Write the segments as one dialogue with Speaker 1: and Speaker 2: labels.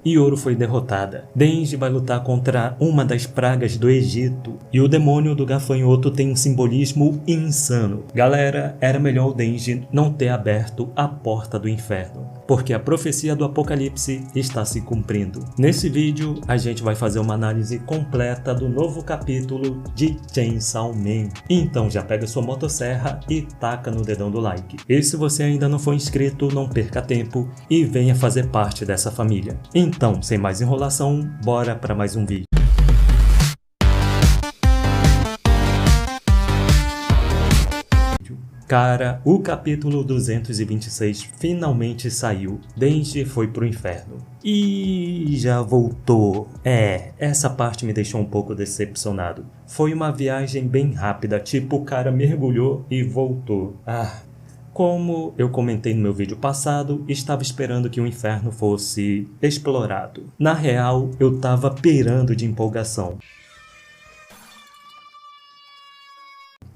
Speaker 1: Ioro foi derrotada. Denji vai lutar contra uma das pragas do Egito. E o demônio do gafanhoto tem um simbolismo insano. Galera, era melhor o Denji não ter aberto a porta do inferno, porque a profecia do Apocalipse está se cumprindo. Nesse vídeo, a gente vai fazer uma análise completa do novo capítulo de Chainsaw Man. Então já pega sua motosserra e taca no dedão do like. E se você ainda não for inscrito, não perca tempo e venha fazer parte dessa família. Então, sem mais enrolação, bora para mais um vídeo. Cara, o capítulo 226 finalmente saiu. Denji foi pro inferno. E já voltou. Essa parte me deixou um pouco decepcionado. Foi uma viagem bem rápida, tipo o cara mergulhou e voltou. Como eu comentei no meu vídeo passado, estava esperando que o inferno fosse explorado. Na real, eu tava pirando de empolgação.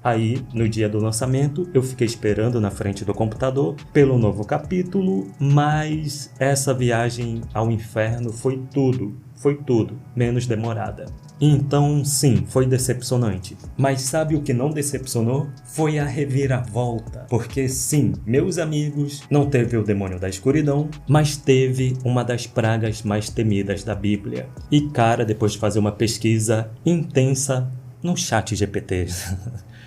Speaker 1: Aí, no dia do lançamento, eu fiquei esperando na frente do computador pelo novo capítulo, mas essa viagem ao inferno foi tudo, menos demorada. Então, sim, foi decepcionante. Mas sabe o que não decepcionou? Foi a reviravolta. Porque sim, meus amigos, não teve o demônio da escuridão, mas teve uma das pragas mais temidas da Bíblia. E cara, depois de fazer uma pesquisa intensa no ChatGPT...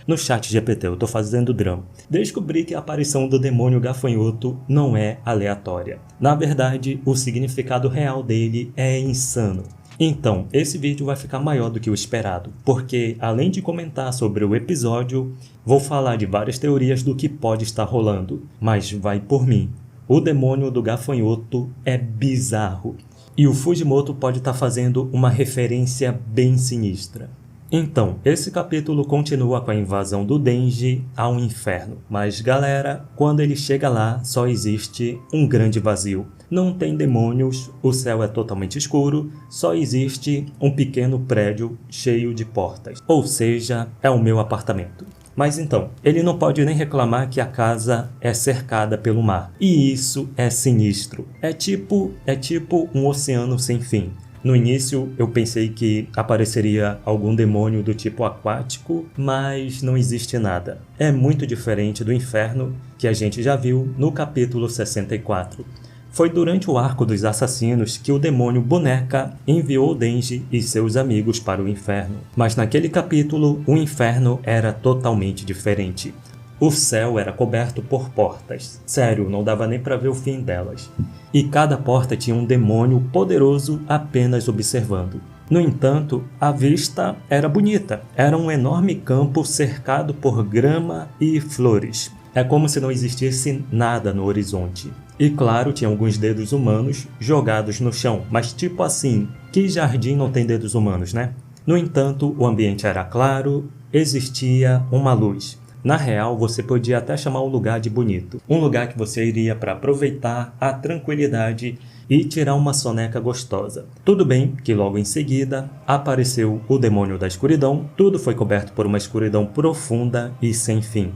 Speaker 1: No ChatGPT, eu tô fazendo drama. Descobri que a aparição do demônio gafanhoto não é aleatória. Na verdade, o significado real dele é insano. Então, esse vídeo vai ficar maior do que o esperado, porque além de comentar sobre o episódio, vou falar de várias teorias do que pode estar rolando. Mas vai por mim. O demônio do gafanhoto é bizarro. E o Fujimoto pode estar fazendo uma referência bem sinistra. Então, esse capítulo continua com a invasão do Denji ao inferno. Mas galera, quando ele chega lá, só existe um grande vazio. Não tem demônios, o céu é totalmente escuro, só existe um pequeno prédio cheio de portas. Ou seja, é o meu apartamento. Mas então, ele não pode nem reclamar que a casa é cercada pelo mar. E isso é sinistro. É tipo um oceano sem fim. No início eu pensei que apareceria algum demônio do tipo aquático, mas não existe nada. É muito diferente do inferno que a gente já viu no capítulo 64. Foi durante o arco dos assassinos que o demônio Boneca enviou Denji e seus amigos para o inferno. Mas naquele capítulo o inferno era totalmente diferente. O céu era coberto por portas. Sério, não dava nem para ver o fim delas. E cada porta tinha um demônio poderoso apenas observando. No entanto, a vista era bonita. Era um enorme campo cercado por grama e flores. É como se não existisse nada no horizonte. E claro, tinha alguns dedos humanos jogados no chão. Mas tipo assim, que jardim não tem dedos humanos, né? No entanto, o ambiente era claro, existia uma luz. Na real, você podia até chamar o lugar de bonito. Um lugar que você iria para aproveitar a tranquilidade e tirar uma soneca gostosa. Tudo bem que logo em seguida apareceu o demônio da escuridão. Tudo foi coberto por uma escuridão profunda e sem fim.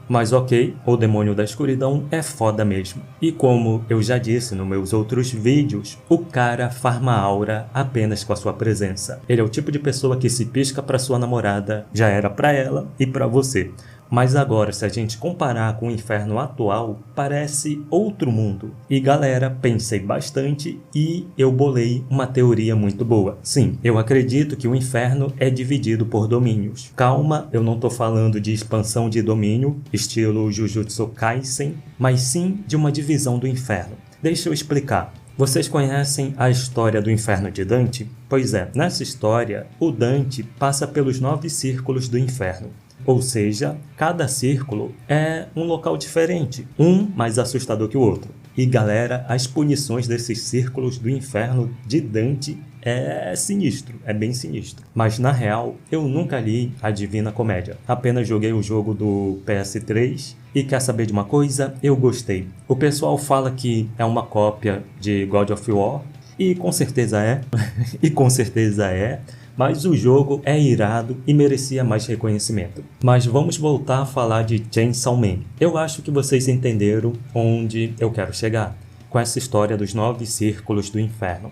Speaker 1: Mas ok, o demônio da escuridão é foda mesmo. E como eu já disse nos meus outros vídeos, o cara farma aura apenas com a sua presença. Ele é o tipo de pessoa que se pisca para sua namorada, já era para ela e para você. Mas agora, se a gente comparar com o inferno atual, parece outro mundo. E galera, pensei bastante e eu bolei uma teoria muito boa. Sim, eu acredito que o inferno é dividido por domínios. Calma, eu não tô falando de expansão de domínio, estilo Jujutsu Kaisen, mas sim de uma divisão do inferno. Deixa eu explicar. Vocês conhecem a história do inferno de Dante? Pois é, nessa história, o Dante passa pelos 9 círculos do inferno. Ou seja, cada círculo é um local diferente, um mais assustador que o outro. E galera, as punições desses círculos do inferno de Dante é sinistro, é bem sinistro. Mas na real, eu nunca li a Divina Comédia. Apenas joguei o jogo do PS3 e quer saber de uma coisa? Eu gostei. O pessoal fala que é uma cópia de God of War, e com certeza é, mas o jogo é irado e merecia mais reconhecimento. Mas vamos voltar a falar de Chainsaw Man. Eu acho que vocês entenderam onde eu quero chegar. com essa história dos 9 círculos do inferno.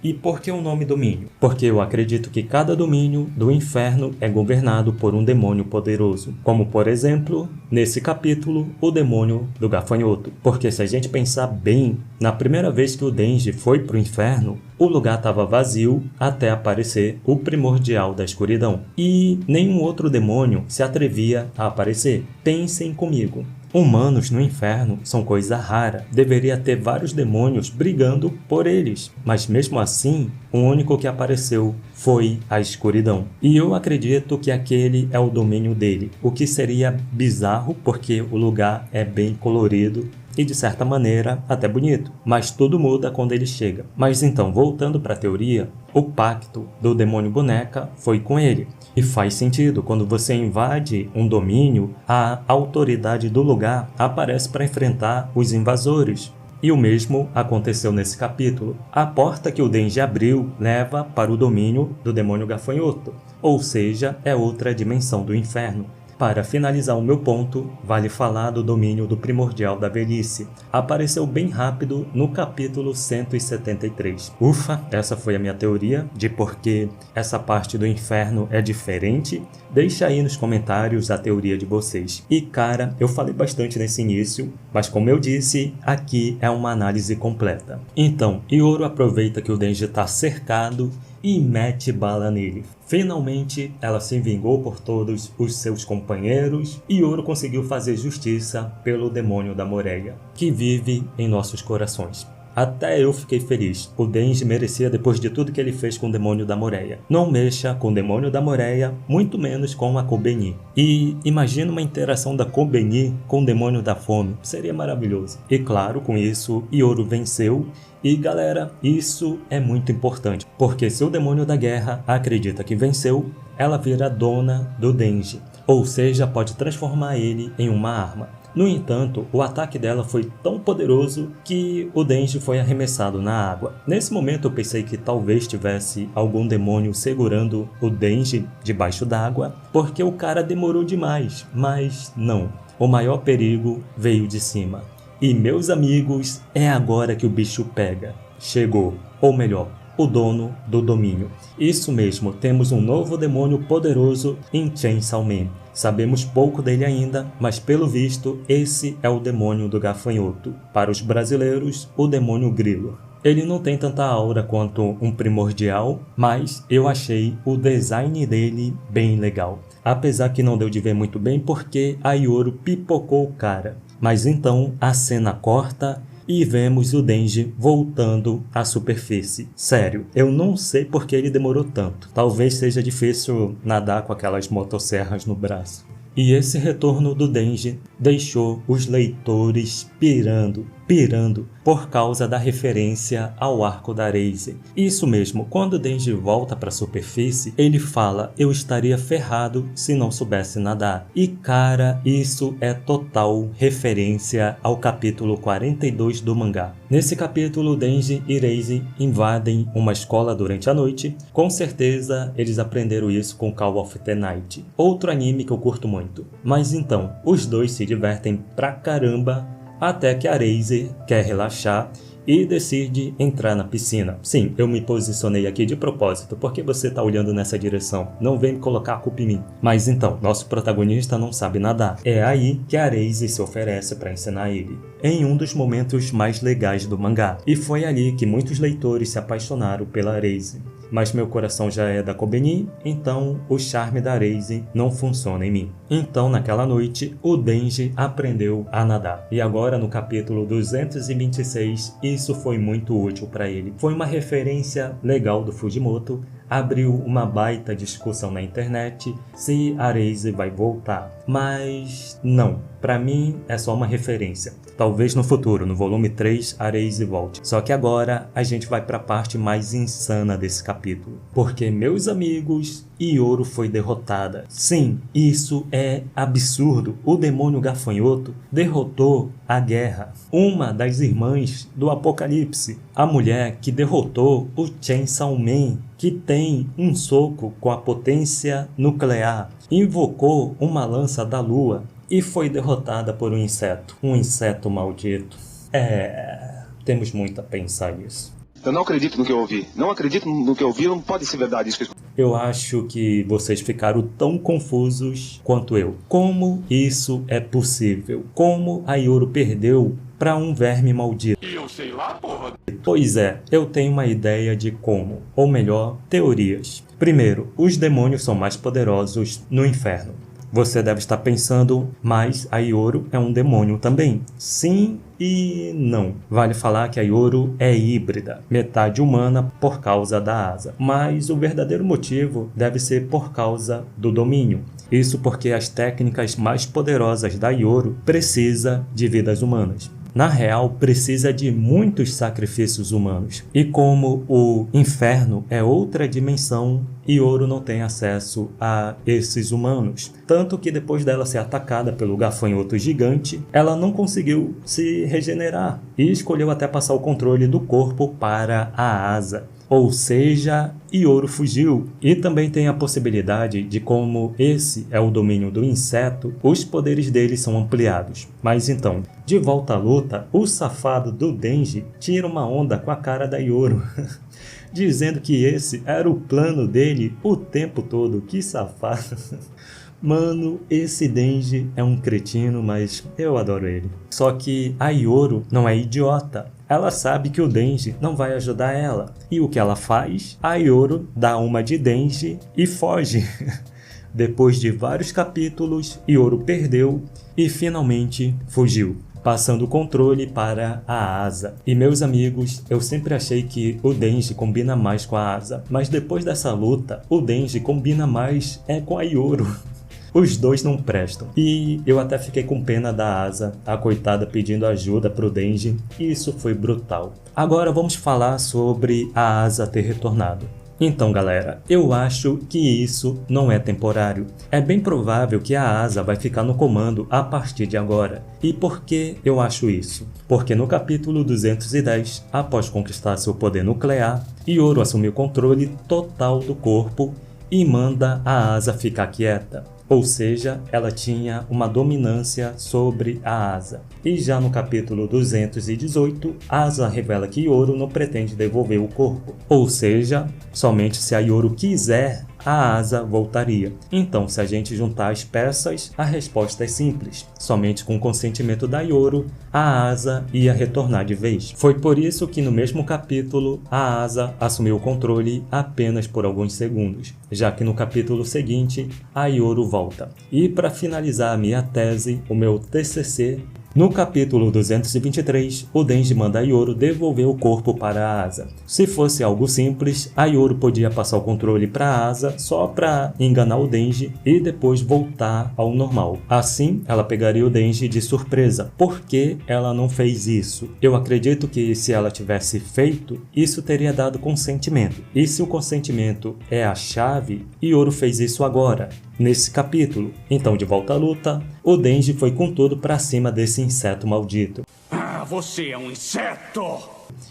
Speaker 1: E por que o nome domínio? Porque eu acredito que cada domínio do inferno é governado por um demônio poderoso, como por exemplo, nesse capítulo, o demônio do gafanhoto. Porque se a gente pensar bem, na primeira vez que o Denji foi para o inferno, o lugar estava vazio até aparecer o primordial da escuridão. E nenhum outro demônio se atrevia a aparecer. Pensem comigo. Humanos no inferno são coisa rara. Deveria ter vários demônios brigando por eles. Mas mesmo assim, o único que apareceu foi a escuridão. E eu acredito que aquele é o domínio dele. O que seria bizarro porque o lugar é bem colorido e de certa maneira até bonito, mas tudo muda quando ele chega. Mas então, voltando para a teoria, o pacto do demônio boneca foi com ele. E faz sentido, quando você invade um domínio, a autoridade do lugar aparece para enfrentar os invasores. E o mesmo aconteceu nesse capítulo. A porta que o Denji abriu leva para o domínio do demônio gafanhoto, ou seja, é outra dimensão do inferno. Para finalizar o meu ponto, vale falar do domínio do primordial da velhice. Apareceu bem rápido no capítulo 173. Ufa, essa foi a minha teoria de por que essa parte do inferno é diferente. Deixa aí nos comentários a teoria de vocês. E cara, eu falei bastante nesse início, mas como eu disse, aqui é uma análise completa. Então, Ioro aproveita que o Denji está cercado e mete bala nele. Finalmente, ela se vingou por todos os seus companheiros e Ioro conseguiu fazer justiça pelo demônio da Moreia, que vive em nossos corações. Até eu fiquei feliz. O Denji merecia depois de tudo que ele fez com o demônio da Moreia. Não mexa com o demônio da Moreia, muito menos com a Kobeni. E imagina uma interação da Kobeni com o demônio da fome. Seria maravilhoso. E claro, com isso, Ioro venceu. E galera, isso é muito importante, porque se o demônio da guerra acredita que venceu, ela vira dona do Denji, ou seja, pode transformar ele em uma arma. No entanto, o ataque dela foi tão poderoso que o Denji foi arremessado na água. Nesse momento eu pensei que talvez tivesse algum demônio segurando o Denji debaixo d'água, porque o cara demorou demais, mas não. O maior perigo veio de cima. E meus amigos, é agora que o bicho pega. Chegou, ou melhor, o dono do domínio. Isso mesmo, temos um novo demônio poderoso em Chainsaw Man. Sabemos pouco dele ainda, mas pelo visto, esse é o demônio do gafanhoto. Para os brasileiros, o demônio grilo. Ele não tem tanta aura quanto um primordial, mas eu achei o design dele bem legal. Apesar que não deu de ver muito bem porque a Ioro pipocou o cara. Mas então a cena corta e vemos o Denji voltando à superfície. Sério, eu não sei porque ele demorou tanto. Talvez seja difícil nadar com aquelas motosserras no braço. E esse retorno do Denji deixou os leitores pirando por causa da referência ao arco da Erase. Isso mesmo, quando Denji volta para a superfície, ele fala: eu estaria ferrado se não soubesse nadar. E cara, isso é total referência ao capítulo 42 do mangá. Nesse capítulo, Denji e Erase invadem uma escola durante a noite. Com certeza, eles aprenderam isso com Call of the Night, outro anime que eu curto muito. Mas então, os dois se divertem pra caramba, até que a Erase quer relaxar e decide entrar na piscina. Sim, eu me posicionei aqui de propósito, porque você está olhando nessa direção. Não vem me colocar a culpa em mim. Mas então, nosso protagonista não sabe nadar. É aí que a Erase se oferece para ensinar ele, em um dos momentos mais legais do mangá. E foi ali que muitos leitores se apaixonaram pela Erase. Mas meu coração já é da Kobeni, então o charme da Erase não funciona em mim. Então, naquela noite, o Denji aprendeu a nadar. E agora, no capítulo 226, isso foi muito útil para ele. Foi uma referência legal do Fujimoto, abriu uma baita discussão na internet se a Erase vai voltar. Mas não, para mim é só uma referência. Talvez no futuro, no volume 3, a Erase volte. Só que agora a gente vai para a parte mais insana desse capítulo. Porque, meus amigos, Ioro foi derrotada. Sim, isso é absurdo. O demônio gafanhoto derrotou a Guerra, uma das irmãs do Apocalipse. A mulher que derrotou o Chainsaw Man, que tem um soco com a potência nuclear, invocou uma lança da lua e foi derrotada por um inseto maldito. Temos muito a pensar nisso.
Speaker 2: Eu não acredito no que eu ouvi. Não acredito no que eu ouvi, não pode ser verdade isso que
Speaker 1: Eu acho que vocês ficaram tão confusos quanto eu. Como isso é possível? Como a Yoro perdeu para um verme maldito?
Speaker 3: Eu sei lá, porra.
Speaker 1: Pois é, eu tenho uma ideia de como, ou melhor, teorias. Primeiro, os demônios são mais poderosos no inferno. Você deve estar pensando, mas a Yoro é um demônio também. Sim e não. Vale falar que a Yoro é híbrida, metade humana por causa da asa. Mas o verdadeiro motivo deve ser por causa do domínio. Isso porque as técnicas mais poderosas da Yoro precisam de vidas humanas. Na real, precisa de muitos sacrifícios humanos. E como o inferno é outra dimensão, Yoro não tem acesso a esses humanos. Tanto que depois dela ser atacada pelo gafanhoto gigante, ela não conseguiu se regenerar. E escolheu até passar o controle do corpo para a asa. Ou seja, Yoro fugiu. E também tem a possibilidade de, como esse é o domínio do inseto, os poderes dele são ampliados. Mas então, de volta à luta, o safado do Denji tira uma onda com a cara da Yoro, dizendo que esse era o plano dele o tempo todo. Que safado! Mano, esse Denji é um cretino, mas eu adoro ele. Só que a Yoro não é idiota. Ela sabe que o Denji não vai ajudar ela. E o que ela faz? A Yoro dá uma de Denji e foge. Depois de vários capítulos, Yoro perdeu e finalmente fugiu, passando o controle para a asa. E meus amigos, eu sempre achei que o Denji combina mais com a asa. Mas depois dessa luta, o Denji combina mais com a Yoro. Os dois não prestam. E eu até fiquei com pena da asa, a coitada pedindo ajuda pro Denji. E isso foi brutal. Agora vamos falar sobre a asa ter retornado. Então galera, eu acho que isso não é temporário. É bem provável que a asa vai ficar no comando a partir de agora. E por que eu acho isso? Porque no capítulo 210, após conquistar seu poder nuclear, Yoro assumiu o controle total do corpo e manda a asa ficar quieta. Ou seja, ela tinha uma dominância sobre a asa. E já no capítulo 218, Asa revela que Yoro não pretende devolver o corpo. Ou seja, somente se a Yoro quiser, a asa voltaria. Então, se a gente juntar as peças, a resposta é simples. Somente com o consentimento da Yoro, a asa ia retornar de vez. Foi por isso que no mesmo capítulo, a asa assumiu o controle apenas por alguns segundos, já que no capítulo seguinte, a Yoro volta. E para finalizar a minha tese, o meu TCC, no capítulo 223, o Denji manda a Yoro devolver o corpo para a asa. Se fosse algo simples, a Yoro podia passar o controle para a asa só para enganar o Denji e depois voltar ao normal. Assim, ela pegaria o Denji de surpresa. Por que ela não fez isso? Eu acredito que se ela tivesse feito, isso teria dado consentimento. E se o consentimento é a chave, Yoro fez isso agora, nesse capítulo. Então, de volta à luta, o Denji foi com tudo pra cima desse inseto maldito.
Speaker 3: Ah, você é um inseto!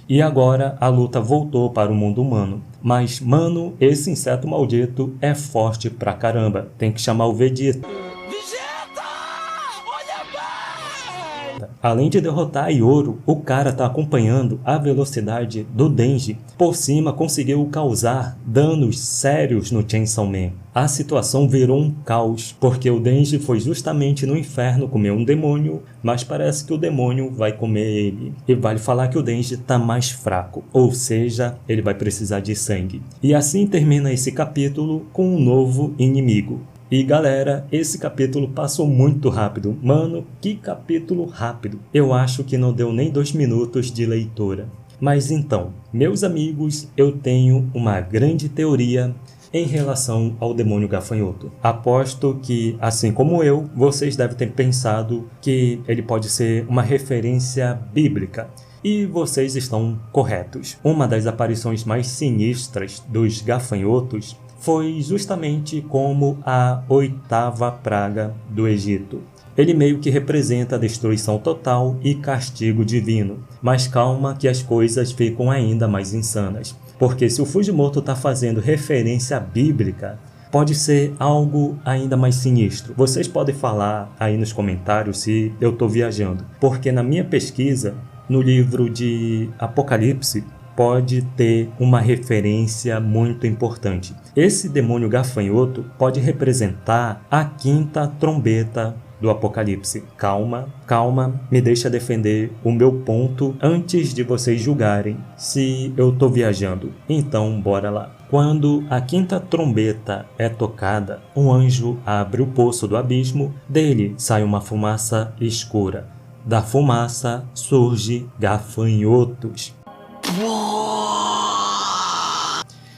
Speaker 1: E agora a luta voltou para o mundo humano. Mas, mano, esse inseto maldito é forte pra caramba. Tem que chamar o Vegeta. Além de derrotar a Yoro, o cara tá acompanhando a velocidade do Denji. Por cima, conseguiu causar danos sérios no Chainsaw Man. A situação virou um caos, porque o Denji foi justamente no inferno comer um demônio, mas parece que o demônio vai comer ele. E vale falar que o Denji tá mais fraco, ou seja, ele vai precisar de sangue. E assim termina esse capítulo com um novo inimigo. E galera, esse capítulo passou muito rápido. Mano, que capítulo rápido. Eu acho que não deu nem 2 minutos de leitura. Mas então, meus amigos, eu tenho uma grande teoria em relação ao demônio gafanhoto. Aposto que, assim como eu, vocês devem ter pensado que ele pode ser uma referência bíblica. E vocês estão corretos. Uma das aparições mais sinistras dos gafanhotos foi justamente como a 8ª praga do Egito. Ele meio que representa a destruição total e castigo divino. Mas calma que as coisas ficam ainda mais insanas. Porque se o Fujimoto está fazendo referência bíblica, pode ser algo ainda mais sinistro. Vocês podem falar aí nos comentários se eu estou viajando. Porque na minha pesquisa, no livro de Apocalipse pode ter uma referência muito importante. Esse demônio gafanhoto pode representar a quinta trombeta do Apocalipse. Calma, calma, me deixa defender o meu ponto antes de vocês julgarem se eu tô viajando. Então, bora lá. Quando a quinta trombeta é tocada, um anjo abre o poço do abismo, dele sai uma fumaça escura. Da fumaça surge gafanhotos.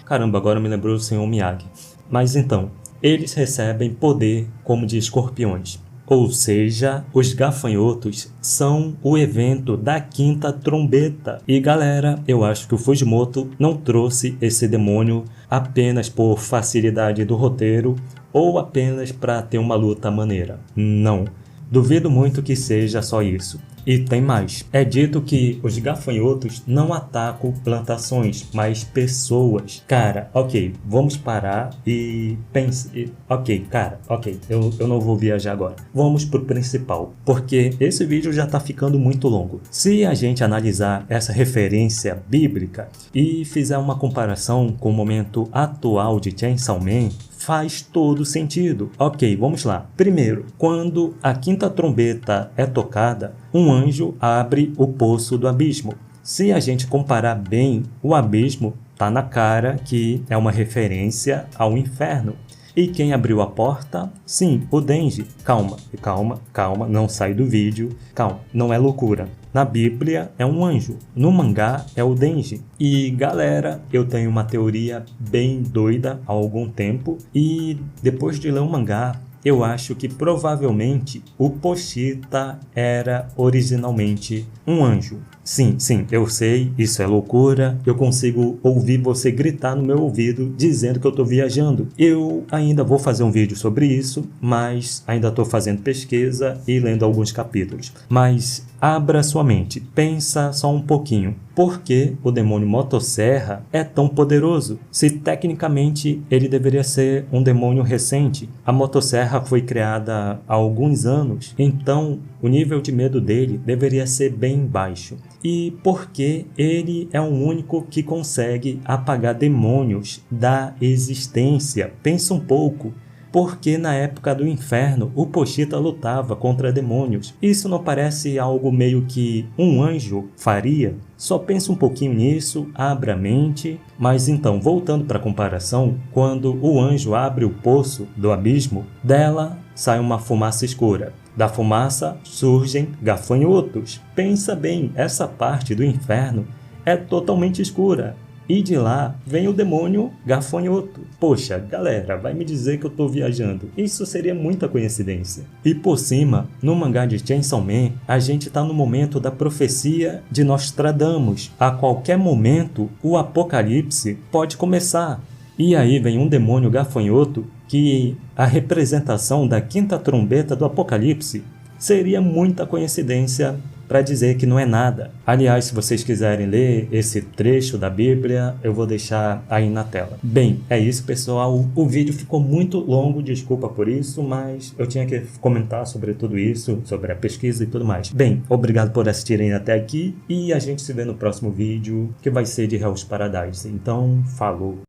Speaker 1: Caramba, agora me lembrou o Senhor Miyagi. Mas então, eles recebem poder como de escorpiões. Ou seja, os gafanhotos são o evento da quinta trombeta. E galera, eu acho que o Fujimoto não trouxe esse demônio apenas por facilidade do roteiro ou apenas para ter uma luta maneira. Não. Duvido muito que seja só isso. E tem mais. É dito que os gafanhotos não atacam plantações, mas pessoas. Cara, ok, vamos parar e pense. Ok, cara, ok, eu não vou viajar agora. Vamos pro principal, porque esse vídeo já tá ficando muito longo. Se a gente analisar essa referência bíblica e fizer uma comparação com o momento atual de Chainsaw Man, faz todo sentido. Ok, vamos lá. Primeiro, quando a quinta trombeta é tocada, um anjo abre o poço do abismo. Se a gente comparar bem, o abismo tá na cara que é uma referência ao inferno. E quem abriu a porta? Sim, o Denji. Calma, calma, calma, não sai do vídeo. Calma, não é loucura. Na Bíblia é um anjo, no mangá é o Denji. E galera, eu tenho uma teoria bem doida há algum tempo. E depois de ler o mangá, eu acho que provavelmente o Pochita era originalmente um anjo. Sim, eu sei, isso é loucura, eu consigo ouvir você gritar no meu ouvido dizendo que eu tô viajando. Eu ainda vou fazer um vídeo sobre isso, mas ainda tô fazendo pesquisa e lendo alguns capítulos. Mas abra sua mente, pensa só um pouquinho. Por que o demônio motosserra é tão poderoso? Se tecnicamente ele deveria ser um demônio recente. A motosserra foi criada há alguns anos, então o nível de medo dele deveria ser bem baixo. E porque ele é o único que consegue apagar demônios da existência. Pensa um pouco. Porque na época do inferno, o Pochita lutava contra demônios. Isso não parece algo meio que um anjo faria? Só pensa um pouquinho nisso, abra a mente. Mas então, voltando para a comparação, quando o anjo abre o poço do abismo, dela sai uma fumaça escura. Da fumaça surgem gafanhotos. Pensa bem, essa parte do inferno é totalmente escura. E de lá vem o demônio gafanhoto. Poxa, galera, vai me dizer que eu tô viajando. Isso seria muita coincidência. E por cima, no mangá de Chainsaw Man, a gente tá no momento da profecia de Nostradamus. A qualquer momento, o apocalipse pode começar. E aí vem um demônio gafanhoto que a representação da quinta trombeta do apocalipse seria muita coincidência para dizer que não é nada. Aliás, se vocês quiserem ler esse trecho da Bíblia, eu vou deixar aí na tela. Bem, é isso, pessoal. O vídeo ficou muito longo, desculpa por isso, mas eu tinha que comentar sobre tudo isso, sobre a pesquisa e tudo mais. Bem, obrigado por assistirem até aqui e a gente se vê no próximo vídeo, que vai ser de Hell's Paradise. Então, falou!